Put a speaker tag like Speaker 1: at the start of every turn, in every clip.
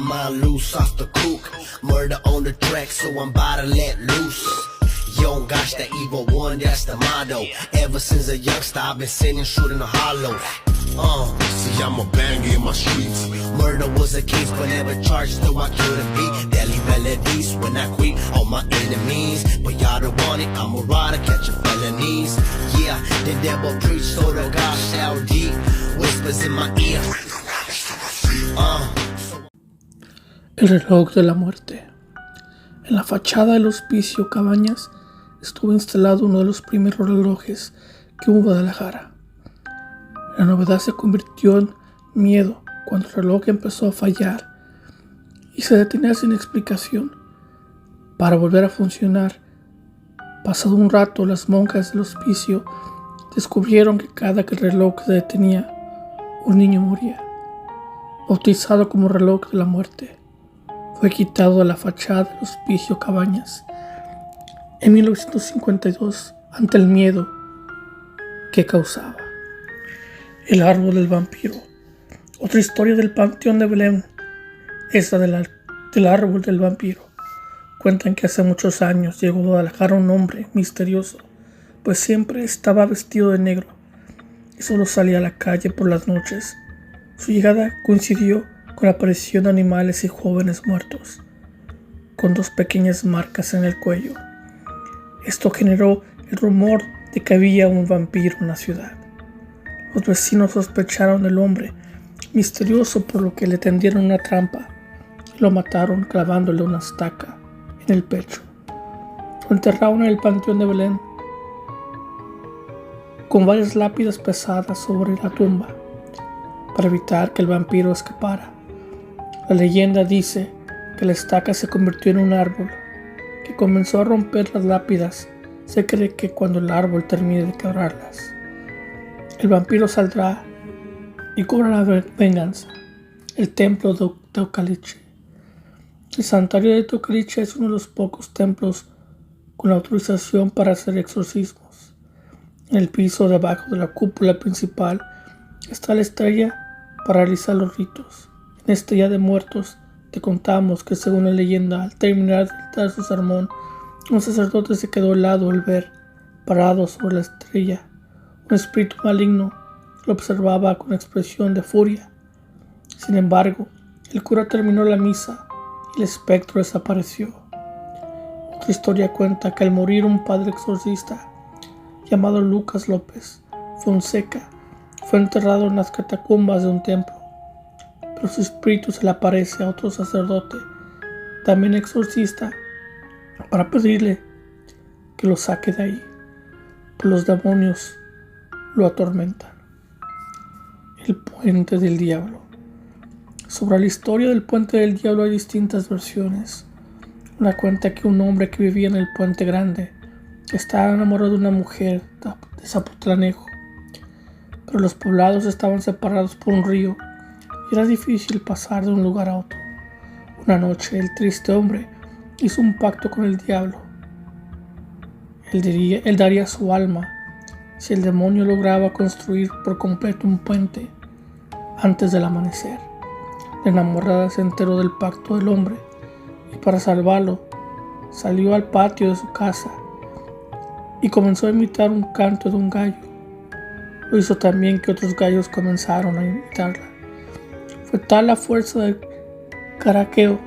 Speaker 1: my mind loose off the cook. Murder on the track, so I'm about to let loose. Yo, gosh, that evil one, that's the motto. Ever since a youngster, I've been sitting shooting the hollows. See, I'm a banger in my streets. Murder was a case, but never charged, though I couldn't be. Deadly melodies when I quit all my enemies. But y'all don't want it, I'm a rider, catching felonies. Yeah, the devil preached, so the God shall deep. Whispers in my ear.
Speaker 2: El reloj de la muerte. En la fachada del Hospicio Cabañas estuvo instalado uno de los primeros relojes que hubo en Guadalajara. La novedad se convirtió en miedo cuando el reloj empezó a fallar y se detenía sin explicación para volver a funcionar. Pasado un rato, las monjas del hospicio descubrieron que cada que el reloj se detenía, un niño moría. Bautizado como reloj de la muerte, fue quitado de la fachada del Hospicio Cabañas en 1952 ante el miedo que causaba. El árbol del vampiro. Otra historia del Panteón de Belén es la del árbol del vampiro. Cuentan que hace muchos años llegó a Guadalajara un hombre misterioso, pues siempre estaba vestido de negro y solo salía a la calle por las noches. Su llegada coincidió con la aparición de animales y jóvenes muertos, con 2 pequeñas marcas en el cuello. Esto generó el rumor de que había un vampiro en la ciudad. Los vecinos sospecharon del hombre misterioso, por lo que le tendieron una trampa y lo mataron clavándole una estaca en el pecho. Lo enterraron en el Panteón de Belén con varias lápidas pesadas sobre la tumba para evitar que el vampiro escapara. La leyenda dice que la estaca se convirtió en un árbol que comenzó a romper las lápidas. Se cree que cuando el árbol termine de quebrarlas, el vampiro saldrá y cobrará venganza. El templo de Teocaliche. El santuario de Teocaliche es uno de los pocos templos con autorización para hacer exorcismos. En el piso debajo de la cúpula principal está la estrella para realizar los ritos. En este Día de Muertos te contamos que, según la leyenda, al terminar de dictar su sermón, un sacerdote se quedó helado al ver, parado sobre la estrella, un espíritu maligno lo observaba con expresión de furia. Sin embargo, el cura terminó la misa y el espectro desapareció. Otra historia cuenta que al morir un padre exorcista llamado Lucas López Fonseca fue enterrado en las catacumbas de un templo, pero su espíritu se le aparece a otro sacerdote, también exorcista, para pedirle que lo saque de ahí, pues los demonios lo atormentan. El Puente del Diablo. Sobre la historia del Puente del Diablo hay distintas versiones. Una cuenta que un hombre que vivía en el Puente Grande estaba enamorado de una mujer de Zapotlanejo, pero los poblados estaban separados por un río y era difícil pasar de un lugar a otro. Una noche el triste hombre hizo un pacto con el diablo. Él daría su alma si el demonio lograba construir por completo un puente antes del amanecer. La enamorada se enteró del pacto del hombre y, para salvarlo, salió al patio de su casa y comenzó a imitar un canto de un gallo. Lo hizo también que otros gallos comenzaron a imitarla. Fue tal la fuerza del caraqueo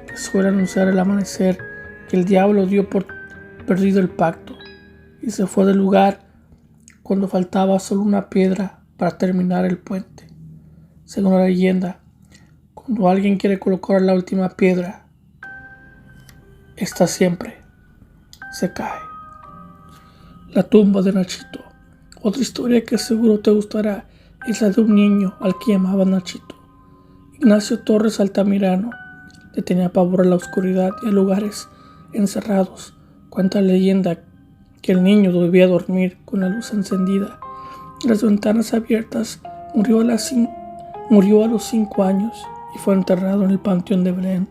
Speaker 2: que suele anunciar el amanecer que el diablo dio por perdido el pacto y se fue del lugar cuando faltaba solo una piedra para terminar el puente. Según la leyenda, cuando alguien quiere colocar la última piedra, esta siempre se cae. La tumba de Nachito. Otra historia que seguro te gustará es la de un niño al que llamaban Nachito. Ignacio Torres Altamirano le tenía pavor a la oscuridad y a lugares encerrados. Cuenta la leyenda que el niño debía dormir con la luz encendida y las ventanas abiertas. Murió a los 5 años y fue enterrado en el Panteón de Belén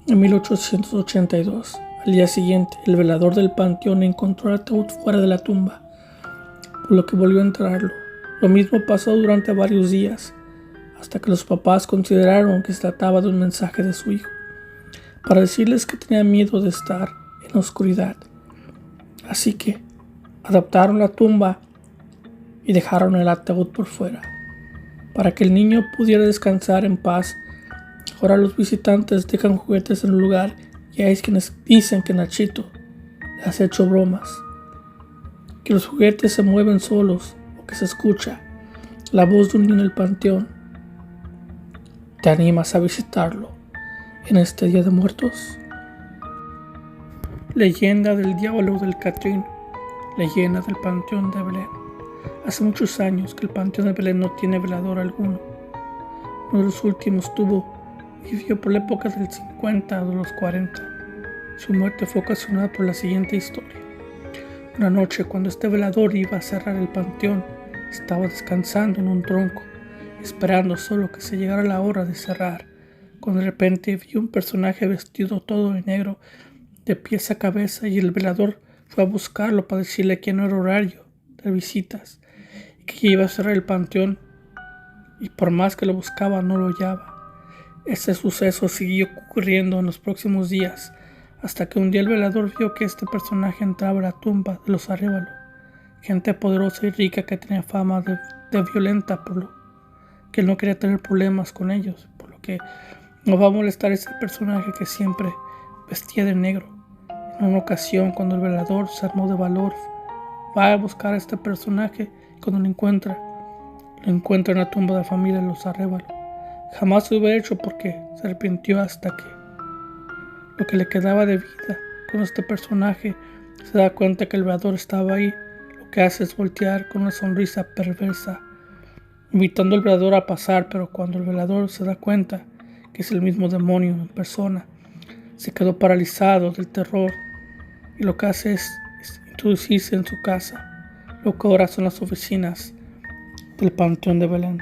Speaker 2: en 1882. Al día siguiente, el velador del panteón encontró el ataúd fuera de la tumba, por lo que volvió a enterrarlo. Lo mismo pasó durante varios días, hasta que los papás consideraron que se trataba de un mensaje de su hijo, para decirles que tenía miedo de estar en la oscuridad. Así que adaptaron la tumba y dejaron el ataúd por fuera, para que el niño pudiera descansar en paz. Ahora los visitantes dejan juguetes en el lugar y hay quienes dicen que Nachito les ha hecho bromas, que los juguetes se mueven solos o que se escucha la voz de un niño en el panteón. ¿Te animas a visitarlo en este Día de Muertos? Leyenda del Diablo del Catrín. Leyenda del Panteón de Belén. Hace muchos años que el Panteón de Belén no tiene velador alguno. Uno de los últimos vivió por la época del 50 o de los 40. Su muerte fue ocasionada por la siguiente historia. Una noche, cuando este velador iba a cerrar el panteón, estaba descansando en un tronco, esperando solo que se llegara la hora de cerrar, cuando de repente vio un personaje vestido todo de negro, de pies a cabeza, y el velador fue a buscarlo para decirle que no era horario de visitas y que iba a cerrar el panteón, y por más que lo buscaba no lo hallaba. Este suceso siguió ocurriendo en los próximos días, hasta que un día el velador vio que este personaje entraba a la tumba de los Arévalo, gente poderosa y rica que tenía fama de violenta, por lo que él no quería tener problemas con ellos, por lo que no va a molestar a ese personaje que siempre vestía de negro. En una ocasión, cuando el velador se armó de valor, va a buscar a este personaje y cuando lo encuentra en la tumba de la familia de los Arévalo. Jamás lo hubiera hecho porque se arrepintió hasta que lo que le quedaba de vida. Cuando este personaje se da cuenta que el velador estaba ahí, lo que hace es voltear con una sonrisa perversa, invitando al velador a pasar, pero cuando el velador se da cuenta que es el mismo demonio en persona, se quedó paralizado del terror y lo que hace es introducirse en su casa, lo que ahora son las oficinas del Panteón de Belén.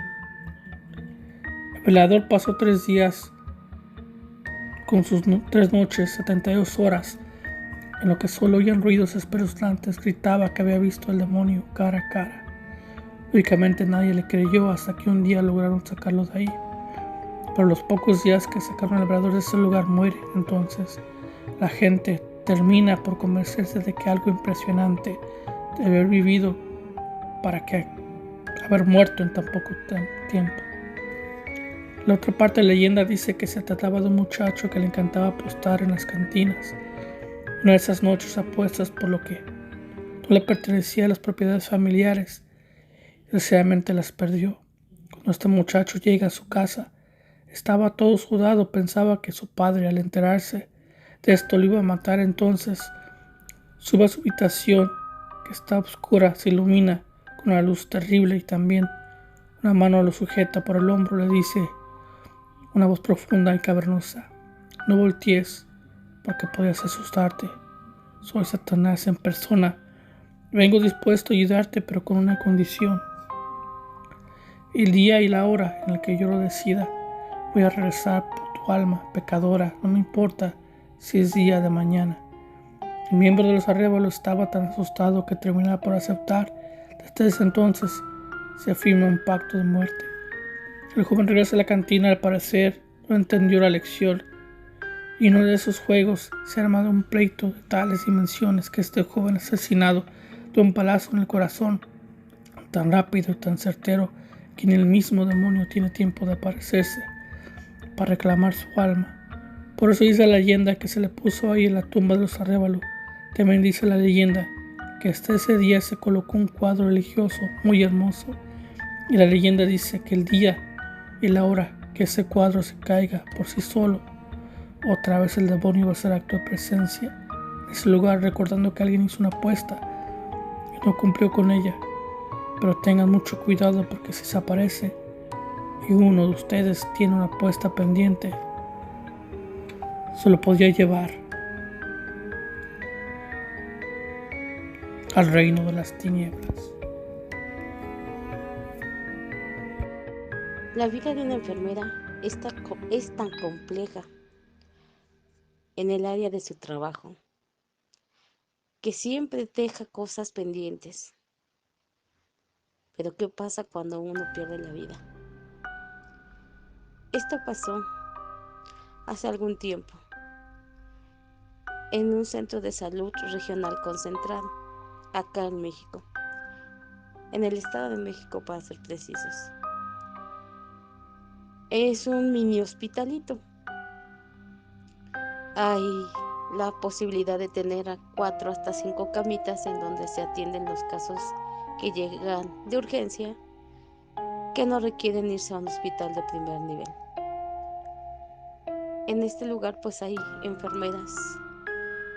Speaker 2: El velador pasó 3 días con sus 3 noches, 72 horas, en lo que solo oían ruidos espeluznantes. Gritaba que había visto al demonio cara a cara. Lógicamente nadie le creyó hasta que un día lograron sacarlo de ahí. Pero los pocos días que sacaron al velador de ese lugar muere. Entonces la gente termina por convencerse de que algo impresionante de haber vivido para que haber muerto en tan poco tiempo. La otra parte de la leyenda dice que se trataba de un muchacho que le encantaba apostar en las cantinas. Una de esas noches apuestas, por lo que no le pertenecía a las propiedades familiares, desgraciadamente las perdió. Cuando este muchacho llega a su casa, estaba todo sudado, pensaba que su padre, al enterarse de esto, lo iba a matar. Entonces sube a su habitación, que está oscura, se ilumina con una luz terrible y también una mano lo sujeta por el hombro. Le dice una voz profunda y cavernosa: no voltees porque podrías asustarte. Soy Satanás en persona. Vengo dispuesto a ayudarte, pero con una condición. El día y la hora en la que yo lo decida, voy a regresar por tu alma pecadora. No me importa si es día de mañana. El miembro de los Arévalo estaba tan asustado que terminaba por aceptar. Desde ese entonces se firma un pacto de muerte. El joven regresa a la cantina. Al parecer no entendió la lección, y uno de esos juegos se arma de un pleito de tales dimensiones que este joven asesinado de un palazo en el corazón, tan rápido y tan certero que ni el mismo demonio tiene tiempo de aparecerse para reclamar su alma. Por eso dice la leyenda que se le puso ahí en la tumba de los Arévalo. También dice la leyenda que hasta ese día se colocó un cuadro religioso muy hermoso, y la leyenda dice que el día y la hora que ese cuadro se caiga por sí solo, otra vez el demonio va a hacer acto de presencia en ese lugar, recordando que alguien hizo una apuesta y no cumplió con ella. Pero tengan mucho cuidado, porque si se aparece y uno de ustedes tiene una apuesta pendiente, se lo podría llevar al reino de las tinieblas.
Speaker 3: La vida de una enfermera es tan compleja en el área de su trabajo que siempre deja cosas pendientes. Pero ¿qué pasa cuando uno pierde la vida? Esto pasó hace algún tiempo en un centro de salud regional concentrado, acá en México, en el Estado de México para ser precisos. Es un mini hospitalito. Hay la posibilidad de tener a 4 hasta 5 camitas en donde se atienden los casos que llegan de urgencia, que no requieren irse a un hospital de primer nivel. En este lugar pues hay enfermeras,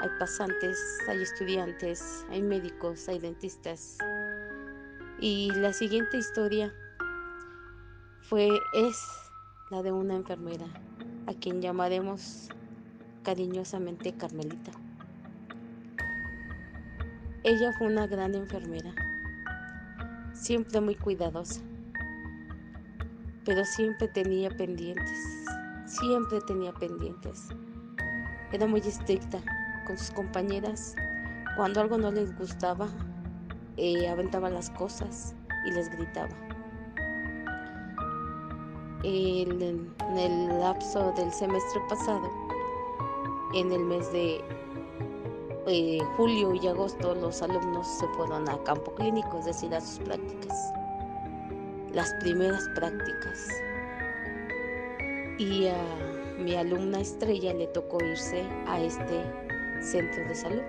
Speaker 3: hay pasantes, hay estudiantes, hay médicos, hay dentistas. Y la siguiente historia es la de una enfermera, a quien llamaremos cariñosamente Carmelita. Ella fue una gran enfermera, siempre muy cuidadosa, pero siempre tenía pendientes. Era muy estricta con sus compañeras. Cuando algo no les gustaba, aventaba las cosas y les gritaba. En el lapso del semestre pasado, en el mes de julio y agosto, los alumnos se fueron a campo clínico, es decir, a sus prácticas, las primeras prácticas. Y a mi alumna estrella le tocó irse a este centro de salud.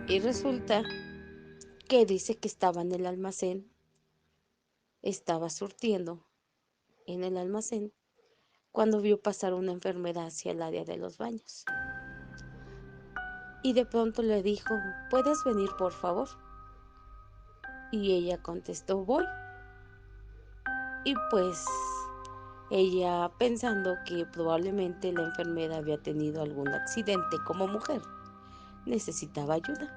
Speaker 3: Y resulta que dice que estaba en el almacén, estaba surtiendo en el almacén, cuando vio pasar una enfermera hacia el área de los baños. Y de pronto le dijo, ¿puedes venir por favor? Y ella contestó, voy. Y pues ella, pensando que probablemente la enfermera había tenido algún accidente como mujer, necesitaba ayuda.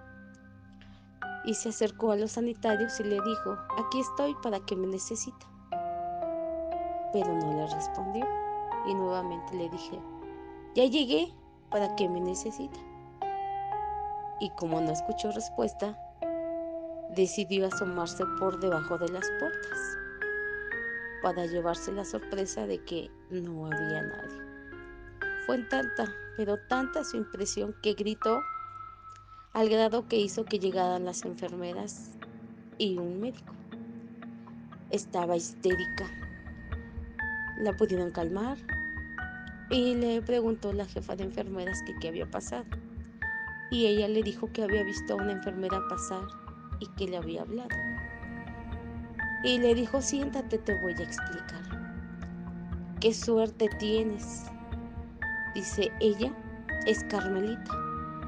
Speaker 3: Y se acercó a los sanitarios y le dijo, aquí estoy para que me necesita. Pero no le respondió. Y nuevamente le dije, ya llegué, ¿para qué me necesita? Y como no escuchó respuesta, decidió asomarse por debajo de las puertas para llevarse la sorpresa de que no había nadie. Fue tanta, pero tanta su impresión que gritó, al grado que hizo que llegaran las enfermeras y un médico. Estaba histérica. La pudieron calmar y le preguntó la jefa de enfermeras que qué había pasado. Y ella le dijo que había visto a una enfermera pasar y que le había hablado. Y le dijo, siéntate, te voy a explicar. ¿Qué suerte tienes? Dice, ella es Carmelita,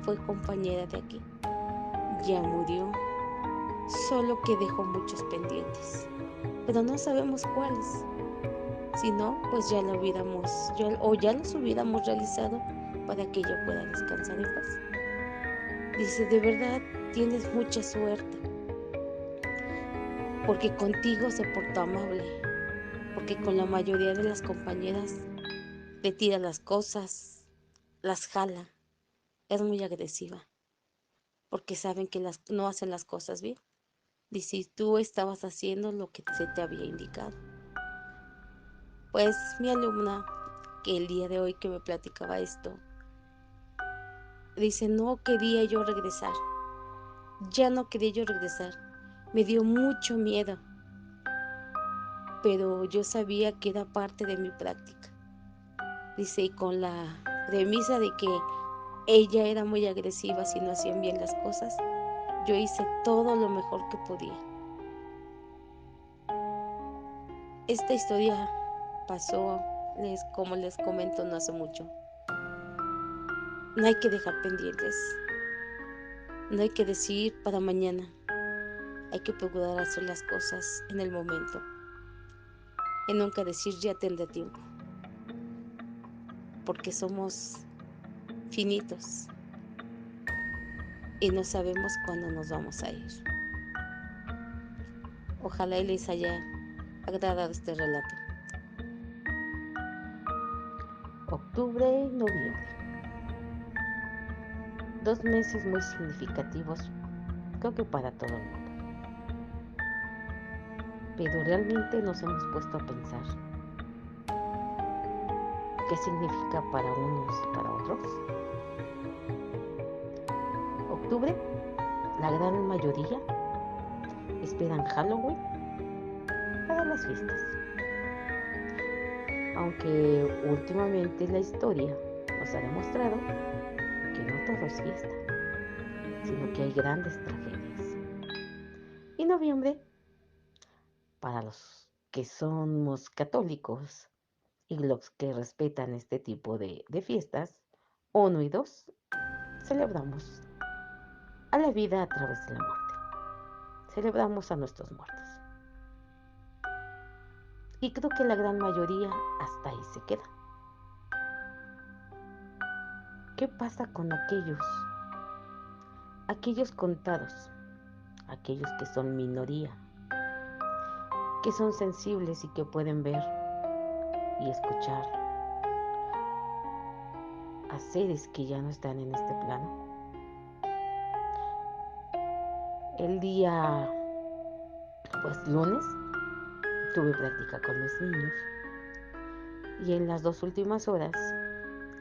Speaker 3: fue compañera de aquí. Ya murió, solo que dejó muchos pendientes, pero no sabemos cuáles. Si no, pues ya lo hubiéramos, ya los hubiéramos realizado para que ella pueda descansar en paz. Dice, de verdad tienes mucha suerte, porque contigo se portó amable, porque con la mayoría de las compañeras le tira las cosas, las jala, es muy agresiva, porque saben que no hacen las cosas bien. Dice, tú estabas haciendo lo que se te había indicado. Pues mi alumna, que el día de hoy que me platicaba esto, dice, no quería yo regresar, ya no quería yo regresar, me dio mucho miedo, pero yo sabía que era parte de mi práctica. Dice, y con la premisa de que ella era muy agresiva si no hacían bien las cosas, yo hice todo lo mejor que podía. Esta historia pasó, como les comento, no hace mucho. No hay que dejar pendientes, no hay que decir para mañana, hay que procurar hacer las cosas en el momento, y nunca decir ya tendré tiempo, porque somos finitos y no sabemos cuándo nos vamos a ir. Ojalá y les haya agradado este relato. Octubre y noviembre, 2 meses muy significativos, creo que para todo el mundo. pero realmente nos hemos puesto a pensar qué significa para unos y para otros. Octubre, la gran mayoría esperan Halloween para las fiestas, aunque últimamente la historia nos ha demostrado que no todo es fiesta, sino que hay grandes tragedias. Y noviembre, para los que somos católicos y los que respetan este tipo de fiestas, 1 y 2, celebramos a la vida a través de la muerte. Celebramos a nuestros muertos. Y creo que la gran mayoría hasta ahí se queda. ¿Qué pasa con aquellos contados, aquellos que son minoría, que son sensibles y que pueden ver y escuchar a seres que ya no están en este plano? El día, pues lunes, tuve práctica con mis niños y en las 2 últimas horas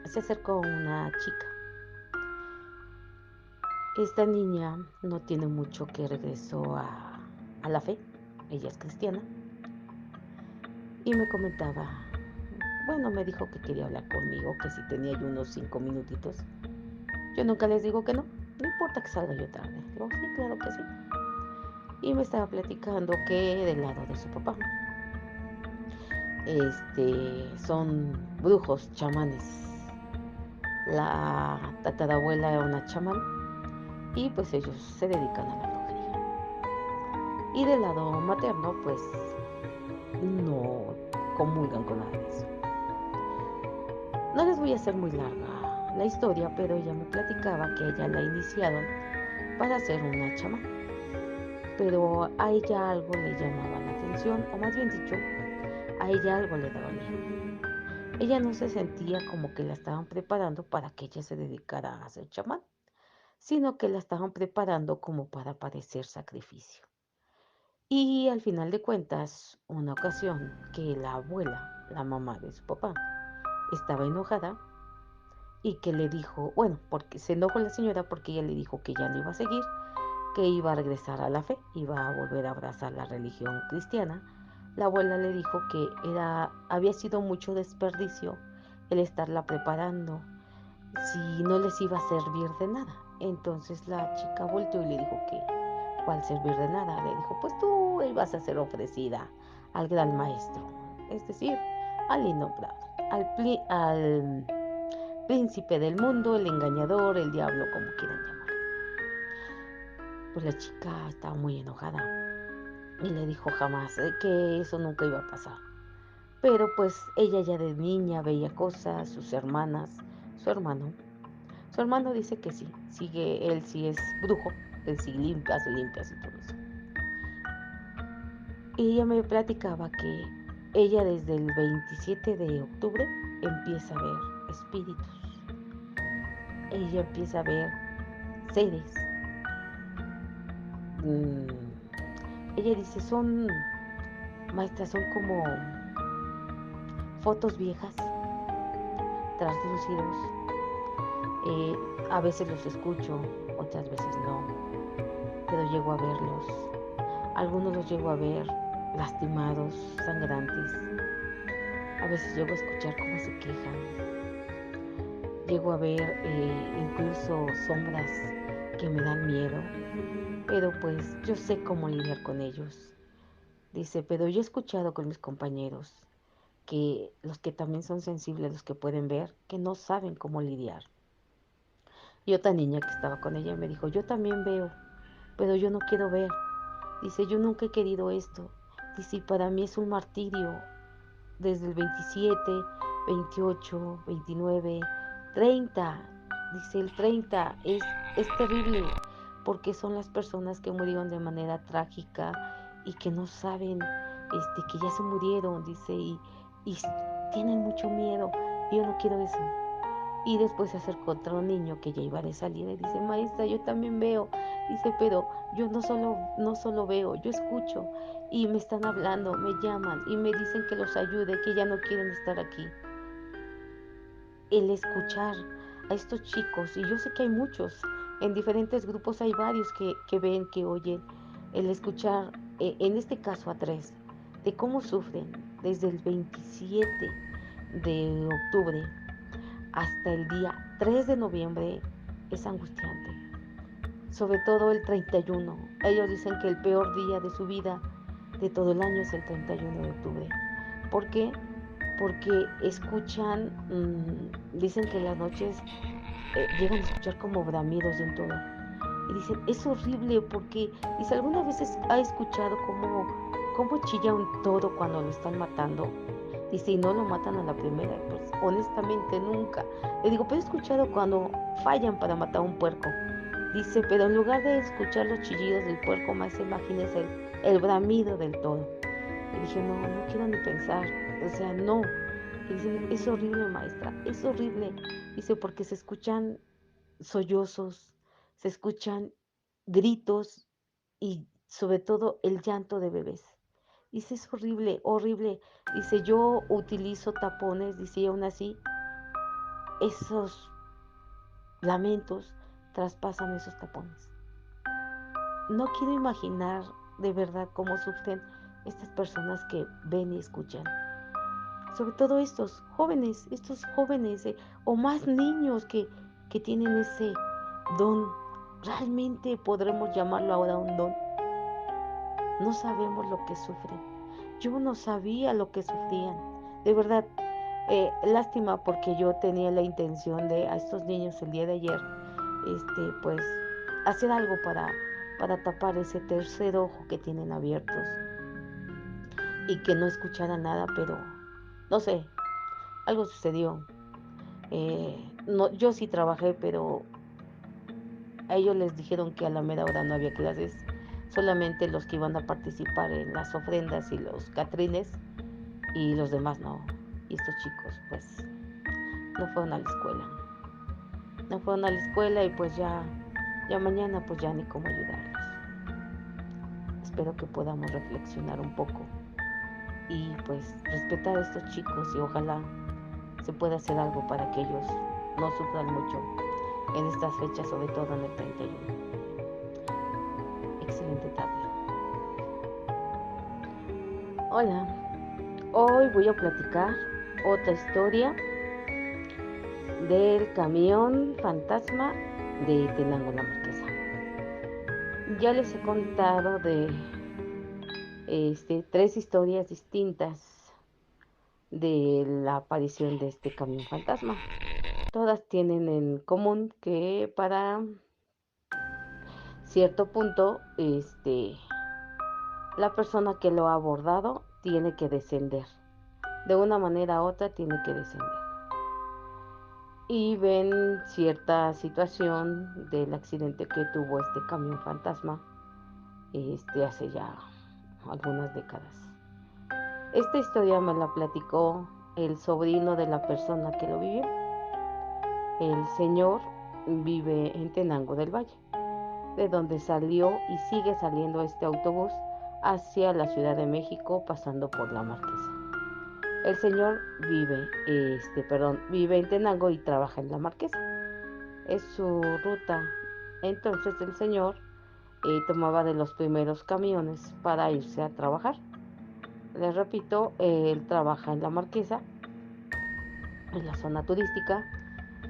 Speaker 3: se acercó una chica. Esta niña no tiene mucho que regresó a la fe, ella es cristiana, y me comentaba, bueno, me dijo que quería hablar conmigo, que si tenía yo unos 5 minutitos. Yo nunca les digo que no, no importa que salga yo tarde. Digo, sí, claro que sí. Y me estaba platicando que del lado de su papá, son brujos, chamanes. La tatarabuela era una chamán y pues ellos se dedican a la brujería. Y del lado materno, pues no comulgan con nada de eso. No les voy a hacer muy larga la historia, pero ella me platicaba que a ella la iniciaron para ser una chamán. Pero a ella algo le llamaba la atención, o más bien dicho, a ella algo le daba miedo. Ella no se sentía como que la estaban preparando para que ella se dedicara a ser chamán, sino que la estaban preparando como para padecer sacrificio. Y al final de cuentas, una ocasión que la abuela, la mamá de su papá, estaba enojada y que le dijo, bueno, porque se enojó la señora porque ella le dijo que ya no iba a seguir, que iba a regresar a la fe, iba a volver a abrazar la religión cristiana. La abuela le dijo que había sido mucho desperdicio el estarla preparando, si no les iba a servir de nada. Entonces la chica volteó y le dijo que, ¿cuál servir de nada? Le dijo, pues tú ibas a ser ofrecida al gran maestro, es decir, al innombrado, al príncipe del mundo, el engañador, el diablo, como quieran llamar. Pues la chica estaba muy enojada y le dijo jamás que eso nunca iba a pasar. Pero pues ella ya de niña veía cosas, sus hermanas, su hermano. Su hermano dice que sí, él sí es brujo, él sí hace limpias y todo eso. Y ella me platicaba que ella desde el 27 de octubre empieza a ver espíritus. Ella empieza a ver seres. Mm, Ella dice, maestras, son como fotos viejas, translúcidos. A veces los escucho, otras veces no, pero llego a verlos. Algunos los llego a ver lastimados, sangrantes. A veces llego a escuchar cómo se quejan. Llego a ver incluso sombras que me dan miedo, pero pues yo sé cómo lidiar con ellos. Dice, pero yo he escuchado con mis compañeros que los que también son sensibles, los que pueden ver, que no saben cómo lidiar. Y otra niña que estaba con ella me dijo, yo también veo, pero yo no quiero ver. Dice, yo nunca he querido esto. Dice, y para mí es un martirio. Desde el 27, 28, 29, 30. Dice, el 30 es terrible porque son las personas que murieron de manera trágica y que no saben que ya se murieron, dice, y tienen mucho miedo. Y yo no quiero eso. Y después se acercó otro niño que ya iba de salida y dice, maestra, yo también veo. Dice, pero yo no solo veo, yo escucho y me están hablando, me llaman y me dicen que los ayude, que ya no quieren estar aquí. El escuchar a estos chicos, y yo sé que hay muchos, en diferentes grupos hay varios que ven, que oyen, el escuchar, en este caso a tres, de cómo sufren desde el 27 de octubre hasta el día 3 de noviembre es angustiante. Sobre todo el 31. Ellos dicen que el peor día de su vida de todo el año es el 31 de octubre. ¿Por qué? Porque escuchan, dicen que en las noches llegan a escuchar como bramidos de un toro. Y dicen, es horrible porque, dice, ¿alguna vez ha escuchado cómo chilla un toro cuando lo están matando? Dice, y no lo matan a la primera. Pues honestamente nunca. Le digo, pero he escuchado cuando fallan para matar a un puerco. Dice, pero en lugar de escuchar los chillidos del puerco, más imagínese el bramido del toro. Y dije, no, no quiero ni pensar. O sea, no. Y dice, es horrible, maestra, es horrible. Dice, porque se escuchan sollozos, se escuchan gritos y sobre todo el llanto de bebés. Dice, es horrible, horrible. Dice, yo utilizo tapones, dice, y aún así, esos lamentos traspasan esos tapones. No quiero imaginar de verdad cómo sufren estas personas que ven y escuchan. Sobre todo estos jóvenes o más niños que tienen ese don. Realmente podremos llamarlo ahora un don. No sabemos lo que sufren. Yo no sabía lo que sufrían. De verdad, lástima porque yo tenía la intención de a estos niños el día de ayer, pues, hacer algo para tapar ese tercer ojo que tienen abiertos y que no escucharan nada, pero no sé, algo sucedió. No, yo sí trabajé, pero a ellos les dijeron que a la mera hora no había clases, solamente los que iban a participar en las ofrendas y los catrines, y los demás no. Y estos chicos, pues, no fueron a la escuela. No fueron a la escuela y pues ya mañana pues ya ni cómo ayudarlos. Espero que podamos reflexionar un poco y pues respetar a estos chicos y ojalá se pueda hacer algo para que ellos no sufran mucho en estas fechas, sobre todo en el 31. Excelente tarde. Hola, hoy voy a platicar otra historia del camión fantasma de Tenango la Marquesa. Ya les he contado de tres historias distintas de la aparición de este camión fantasma. Todas tienen en común que para cierto punto, la persona que lo ha abordado tiene que descender. De una manera u otra tiene que descender. Y ven cierta situación del accidente que tuvo este camión fantasma hace ya algunas décadas. Esta historia me la platicó el sobrino de la persona que lo vivió. El señor vive en Tenango del Valle, de donde salió y sigue saliendo este autobús hacia la Ciudad de México pasando por la Marquesa. El señor vive en Tenango y trabaja en la Marquesa. Es su ruta. Entonces el señor tomaba de los primeros camiones para irse a trabajar. Les repito, él trabaja en la Marquesa, en la zona turística,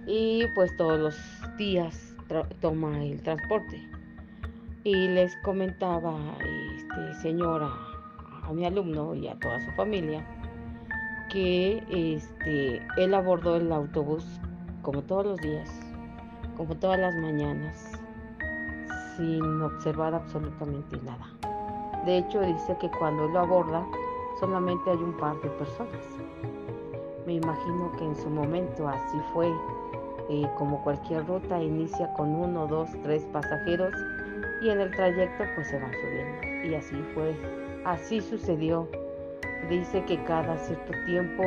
Speaker 3: y pues todos los días toma el transporte. Y les comentaba señor a mi alumno y a toda su familia que él abordó el autobús como todos los días, como todas las mañanas, sin observar absolutamente nada. De hecho, dice que cuando él lo aborda, solamente hay un par de personas. Me imagino que en su momento así fue. Como cualquier ruta, inicia con 1, 2, 3 pasajeros y en el trayecto pues se van subiendo. Y así fue, así sucedió. Dice que cada cierto tiempo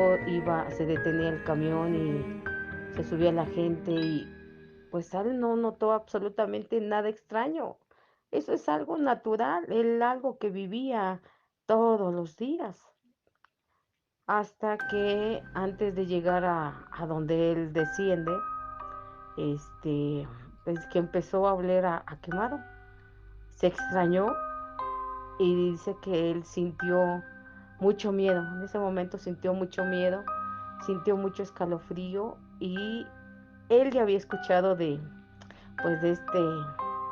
Speaker 3: se detenía el camión y se subía la gente y pues él no notó absolutamente nada extraño. Eso es algo natural, él algo que vivía todos los días. Hasta que antes de llegar a donde él desciende, este, pues que empezó a oler a quemado. Se extrañó y dice que él sintió mucho miedo. En ese momento sintió mucho miedo, sintió mucho escalofrío y él ya había escuchado pues de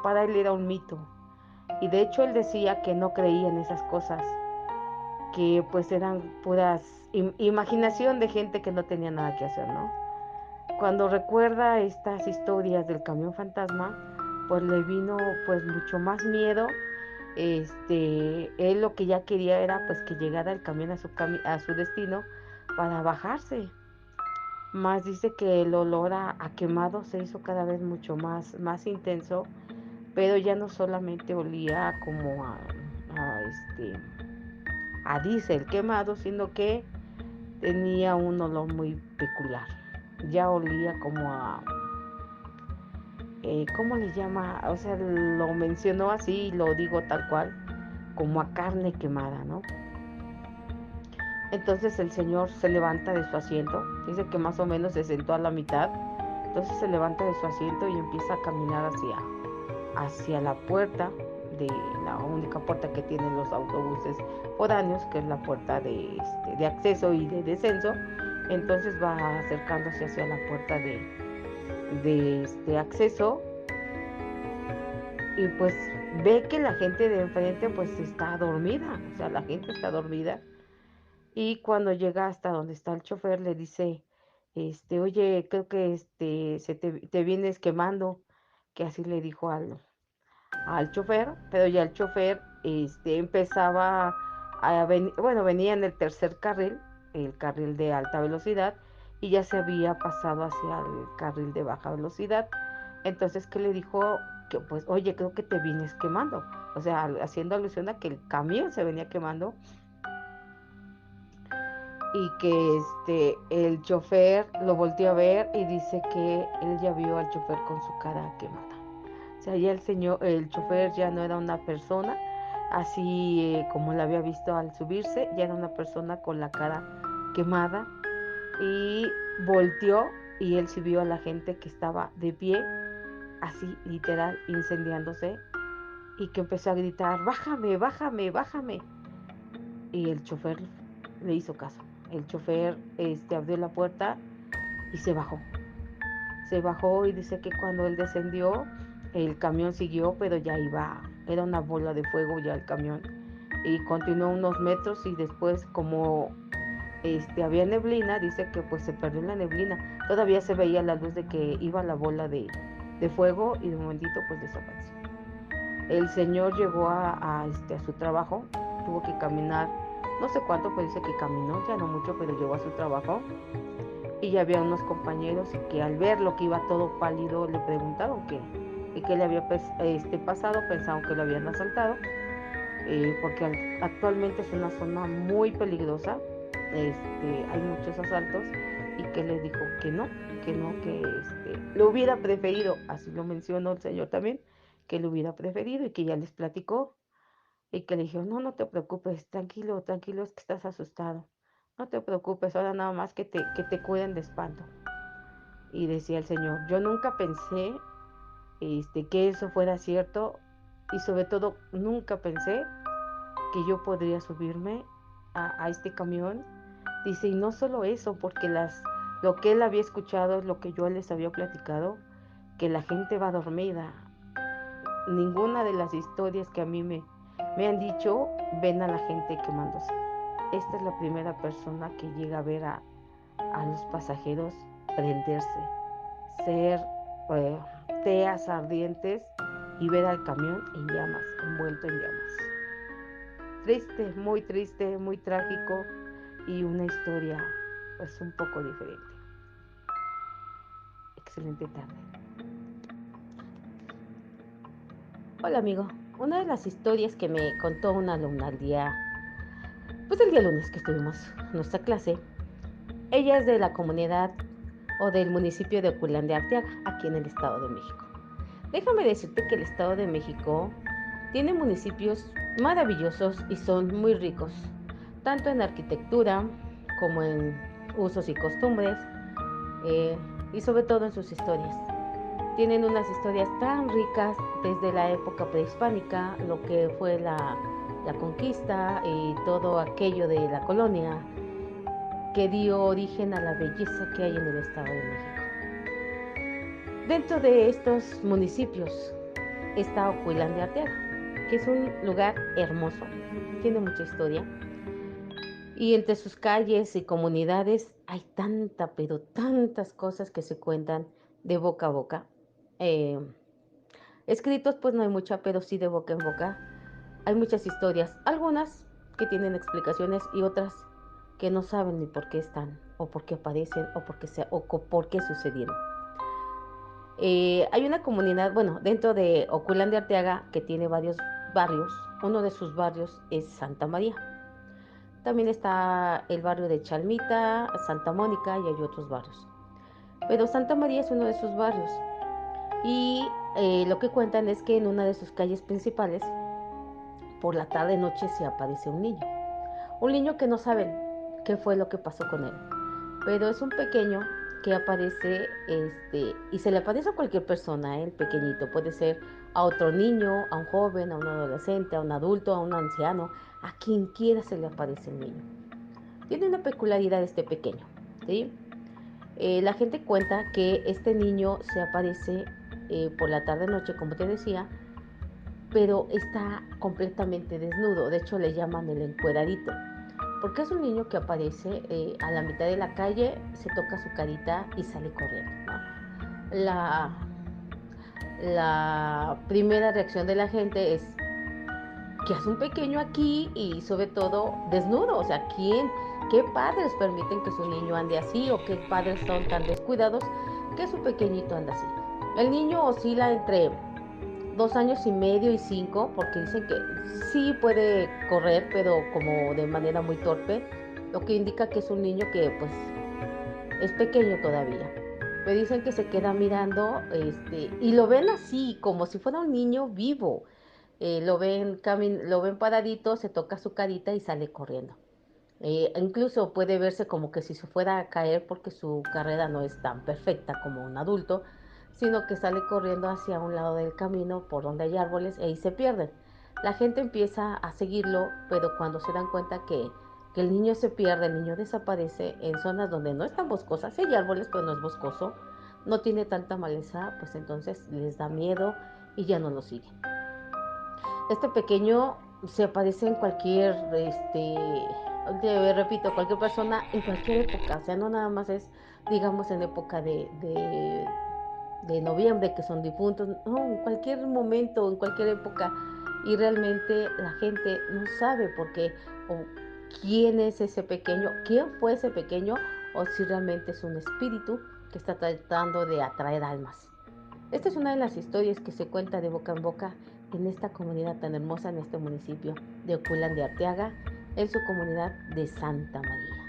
Speaker 3: para él era un mito. Y de hecho él decía que no creía en esas cosas, que pues eran puras imaginación de gente que no tenía nada que hacer, ¿no? Cuando recuerda estas historias del camión fantasma, pues le vino pues mucho más miedo. Él lo que ya quería era pues que llegara el camión a su destino para bajarse. Más dice que el olor a quemado se hizo cada vez mucho más intenso, pero ya no solamente olía como a diésel quemado, sino que tenía un olor muy peculiar. Ya olía como ¿cómo le llama? O sea, lo mencionó así y lo digo tal cual, como a carne quemada, ¿no? Entonces el señor se levanta de su asiento, dice que más o menos se sentó a la mitad, entonces se levanta de su asiento y empieza a caminar hacia la puerta, de la única puerta que tienen los autobuses foráneos, que es la puerta de acceso y de descenso. Entonces va acercándose hacia la puerta de este acceso y pues ve que la gente de enfrente pues está dormida, o sea, la gente está dormida. Y cuando llega hasta donde está el chofer, le dice, oye, creo que te vienes quemando, que así le dijo al chofer, pero ya el chofer empezaba a venir, bueno, venía en el tercer carril, el carril de alta velocidad, y ya se había pasado hacia el carril de baja velocidad. Entonces, ¿qué le dijo? Que pues, oye, creo que te vienes quemando. O sea, haciendo alusión a que el camión se venía quemando y que el chofer lo volteó a ver y dice que él ya vio al chofer con su cara quemada. O sea, ya el chofer ya no era una persona, así como la había visto al subirse, ya era una persona con la cara quemada y volteó y él sí vio a la gente que estaba de pie, así literal, incendiándose y que empezó a gritar, bájame, bájame, bájame. Y el chofer le hizo caso. El chofer abrió la puerta y se bajó. Se bajó y dice que cuando él descendió, el camión siguió, pero ya era una bola de fuego ya el camión. Y continuó unos metros y después como había neblina, dice que pues se perdió la neblina. Todavía se veía la luz de que iba la bola de fuego y de un momentito pues desapareció. El señor llegó a su trabajo, tuvo que caminar, no sé cuánto, pues dice que caminó, ya no mucho, pero llegó a su trabajo y ya había unos compañeros que al ver lo que iba todo pálido le preguntaron qué le había pasado, pensaron que lo habían asaltado, porque actualmente es una zona muy peligrosa, hay muchos asaltos y que les dijo que no, que lo hubiera preferido, así lo mencionó el señor también, que lo hubiera preferido y que ya les platicó y que le dijeron, no, no te preocupes, tranquilo, tranquilo, es que estás asustado, no te preocupes, ahora nada más que te cuiden de espanto. Y decía el señor, yo nunca pensé que eso fuera cierto y sobre todo nunca pensé que yo podría subirme a este camión. Dice, y no solo eso, porque lo que él había escuchado es lo que yo les había platicado, que la gente va dormida. Ninguna de las historias que a mí me han dicho ven a la gente quemándose. Esta es la primera persona que llega a ver a los pasajeros prenderse, ser eh, teas ardientes y ver al camión en llamas, envuelto en llamas. Triste, muy trágico y una historia pues un poco diferente. Excelente tarde. Hola amigo, una de las historias que me contó una alumna pues el día lunes que estuvimos en nuestra clase, ella es de la comunidad o del municipio de Oculán de Arteaga, aquí en el Estado de México. Déjame decirte que el Estado de México tiene municipios maravillosos y son muy ricos, tanto en arquitectura como en usos y costumbres, eh, y sobre todo en sus historias. Tienen unas historias tan ricas desde la época prehispánica, lo que fue la conquista y todo aquello de la colonia que dio origen a la belleza que hay en el Estado de México. Dentro de estos municipios está Ocuilán de Arteaga, que es un lugar hermoso, tiene mucha historia, y entre sus calles y comunidades hay tanta, pero tantas cosas que se cuentan de boca a boca. Eh, Escritos pues no hay mucha, pero sí de boca en boca. Hay muchas historias, algunas que tienen explicaciones y otras que no saben ni por qué están, o por qué aparecen, o por qué sucedieron. Hay una comunidad, bueno, dentro de Oculán de Arteaga, que tiene varios barrios. Uno de sus barrios es Santa María. También está el barrio de Chalmita, Santa Mónica, y hay otros barrios. Pero Santa María es uno de sus barrios. Y lo que cuentan es que en una de sus calles principales, por la tarde noche, se aparece un niño. Un niño que no saben qué fue lo que pasó con él. Pero es un pequeño que aparece, y se le aparece a cualquier persona, el pequeñito. Puede ser a otro niño, a un joven, a un adolescente, a un adulto, a un anciano, a quien quiera se le aparece el niño. Tiene una peculiaridad este pequeño, ¿sí? La gente cuenta que este niño se aparece por la tarde-noche, como te decía, pero está completamente desnudo. De hecho, le llaman el encueradito, porque es un niño que aparece a la mitad de la calle, se toca su carita y sale corriendo, ¿no? La, la primera reacción de la gente es: ¿qué hace un pequeño aquí y sobre todo desnudo? O sea, qué padres permiten que su niño ande así, o qué padres son tan descuidados que su pequeñito anda así? El niño oscila entre 2 años y medio y 5, porque dicen que sí puede correr, pero como de manera muy torpe, lo que indica que es un niño que pues es pequeño todavía. Me dicen que se queda mirando, y lo ven así, como si fuera un niño vivo. Lo ven paradito, se toca su carita y sale corriendo. Incluso puede verse como que si se fuera a caer, porque su carrera no es tan perfecta como un adulto, sino que sale corriendo hacia un lado del camino por donde hay árboles, y ahí se pierden. La gente empieza a seguirlo, pero cuando se dan cuenta que el niño se pierde, el niño desaparece en zonas donde no están boscosas. Sí hay árboles, pero no es boscoso, no tiene tanta maleza, pues entonces les da miedo y ya no lo siguen. Este pequeño se aparece en cualquier, te repito, cualquier persona en cualquier época. O sea, no nada más es, digamos, en época de noviembre, que son difuntos. No, en cualquier momento, en cualquier época. Y realmente la gente no sabe por qué, o quién es ese pequeño, quién fue ese pequeño, o si realmente es un espíritu que está tratando de atraer almas. Esta es una de las historias que se cuenta de boca en boca en esta comunidad tan hermosa, en este municipio de Oculán de Arteaga, en su comunidad de Santa María.